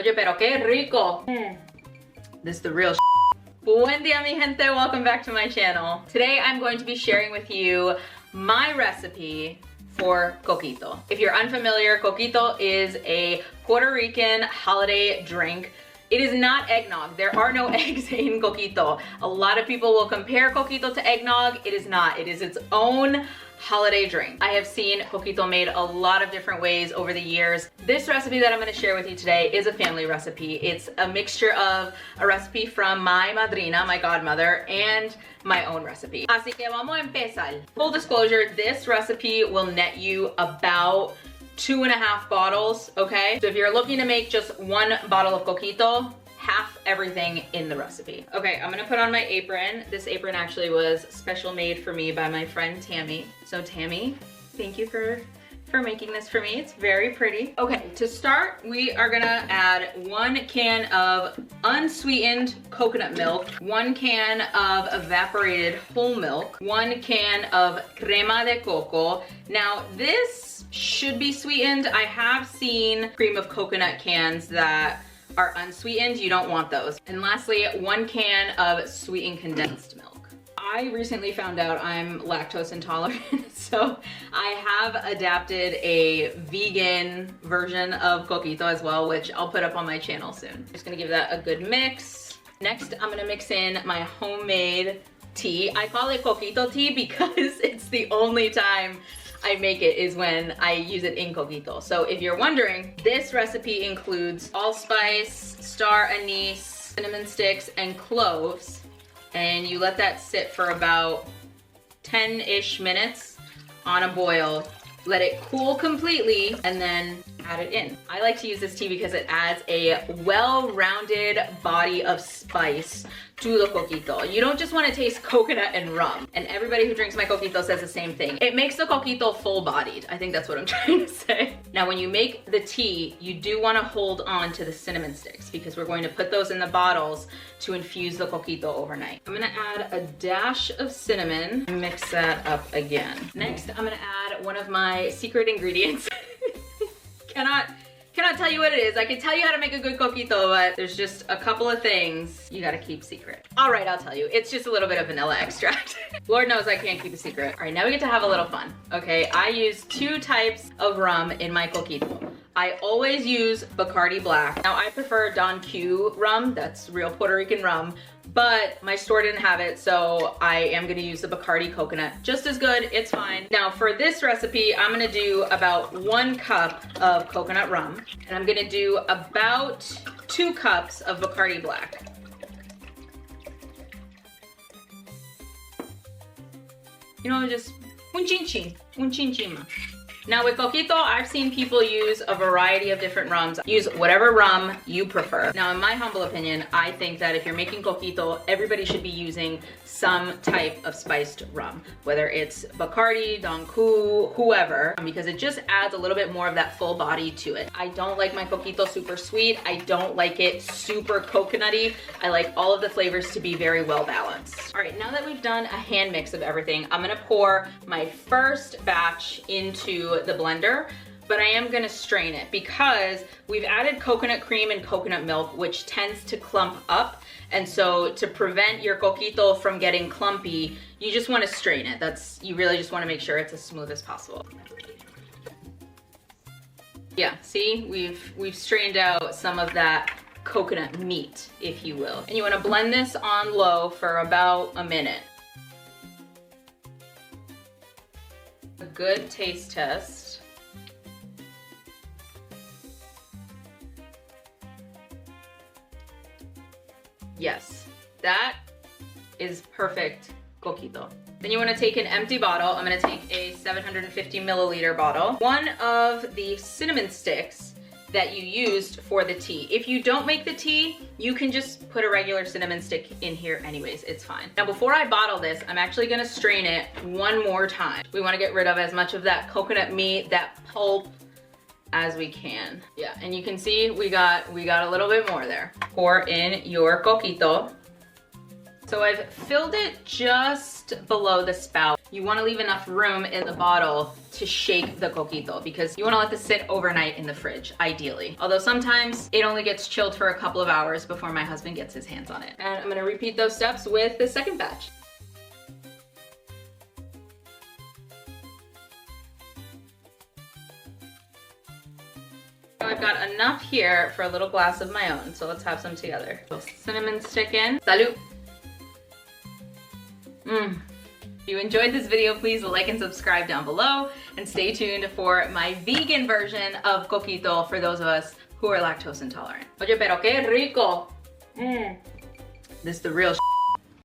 Oye, pero qué rico. This is the real Buen dia, mi gente. Welcome back to my channel. Today I'm going to be sharing with you my recipe for coquito. If you're unfamiliar, coquito is a Puerto Rican holiday drink. It is not eggnog. There are no eggs in coquito. A lot of people will compare coquito to eggnog. It is not. It is its own holiday drink. I have seen coquito made a lot of different ways over the years. This recipe that I'm going to share with you today is a family recipe. It's a mixture of a recipe from my madrina, my godmother, and my own recipe. Así que vamos a empezar. Full disclosure, this recipe will net you about 2.5 bottles, okay? So if you're looking to make just 1 bottle of coquito, half everything in the recipe. Okay, I'm gonna put on my apron. This apron actually was special made for me by my friend Tammy. So Tammy, thank you for making this for me. It's very pretty. Okay, to start, we are gonna add 1 can of unsweetened coconut milk, 1 can of evaporated whole milk, 1 can of crema de coco. Now this should be sweetened. I have seen cream of coconut cans that are unsweetened. You don't want those. And lastly, 1 can of sweetened condensed milk. I recently found out I'm lactose intolerant, so I have adapted a vegan version of coquito as well, which I'll put up on my channel soon. Just gonna give that a good mix. Next, I'm gonna mix in my homemade tea. I call it coquito tea because it's the only time I make it is when I use it in coquito. So if you're wondering, this recipe includes allspice, star anise, cinnamon sticks, and cloves. And you let that sit for about 10-ish minutes on a boil. Let it cool completely and then add it in. I like to use this tea because it adds a well-rounded body of spice to the coquito. You don't just want to taste coconut and rum. And everybody who drinks my coquito says the same thing. It makes the coquito full-bodied. I think that's what I'm trying to say. Now, when you make the tea, you do want to hold on to the cinnamon sticks because we're going to put those in the bottles to infuse the coquito overnight. I'm gonna add a dash of cinnamon and mix that up again. Next, I'm gonna add one of my secret ingredients. Cannot tell you what it is. I can tell you how to make a good coquito, but there's just a couple of things you gotta keep secret. All right, I'll tell you. It's just a little bit of vanilla extract. Lord knows I can't keep a secret. All right, now we get to have a little fun. Okay, I use 2 types of rum in my coquito. I always use Bacardi Black. Now I prefer Don Q rum, that's real Puerto Rican rum, but my store didn't have it, so I am gonna use the Bacardi coconut. Just as good, it's fine. Now for this recipe, I'm gonna do about 1 cup of coconut rum, and I'm gonna do about 2 cups of Bacardi Black. You know, just un chin chin. Now with coquito, I've seen people use a variety of different rums. Use whatever rum you prefer. Now in my humble opinion, I think that if you're making coquito, everybody should be using some type of spiced rum, whether it's Bacardi, Don Q, whoever, because it just adds a little bit more of that full body to it. I don't like my coquito super sweet. I don't like it super coconutty. I like all of the flavors to be very well balanced. All right, now that we've done a hand mix of everything, I'm gonna pour my first batch into the blender, but I am gonna strain it because we've added coconut cream and coconut milk, which tends to clump up. And so to prevent your coquito from getting clumpy, you just wanna strain it. You really just wanna make sure it's as smooth as possible. Yeah, see, we've strained out some of that coconut meat, if you will. And you wanna blend this on low for about a minute. A good taste test. Yes, that is perfect coquito. Then you want to take an empty bottle. I'm going to take a 750 milliliter bottle. 1 of the cinnamon sticks that you used for the tea. If you don't make the tea, you can just put a regular cinnamon stick in here anyways, it's fine. Now before I bottle this, I'm actually gonna strain it 1 more time. We wanna get rid of as much of that coconut meat, that pulp, as we can. Yeah, and you can see we got a little bit more there. Pour in your coquito. So I've filled it just below the spout. you want to leave enough room in the bottle to shake the coquito because you want to let this sit overnight in the fridge, ideally. Although sometimes it only gets chilled for a couple of hours before my husband gets his hands on it. And I'm gonna repeat those steps with the second batch. I've got enough here for a little glass of my own, so let's have some together. Cinnamon stick in. Salud! If you enjoyed this video, please like and subscribe down below, and stay tuned for my vegan version of coquito for those of us who are lactose intolerant. Oye, pero qué rico! This is the real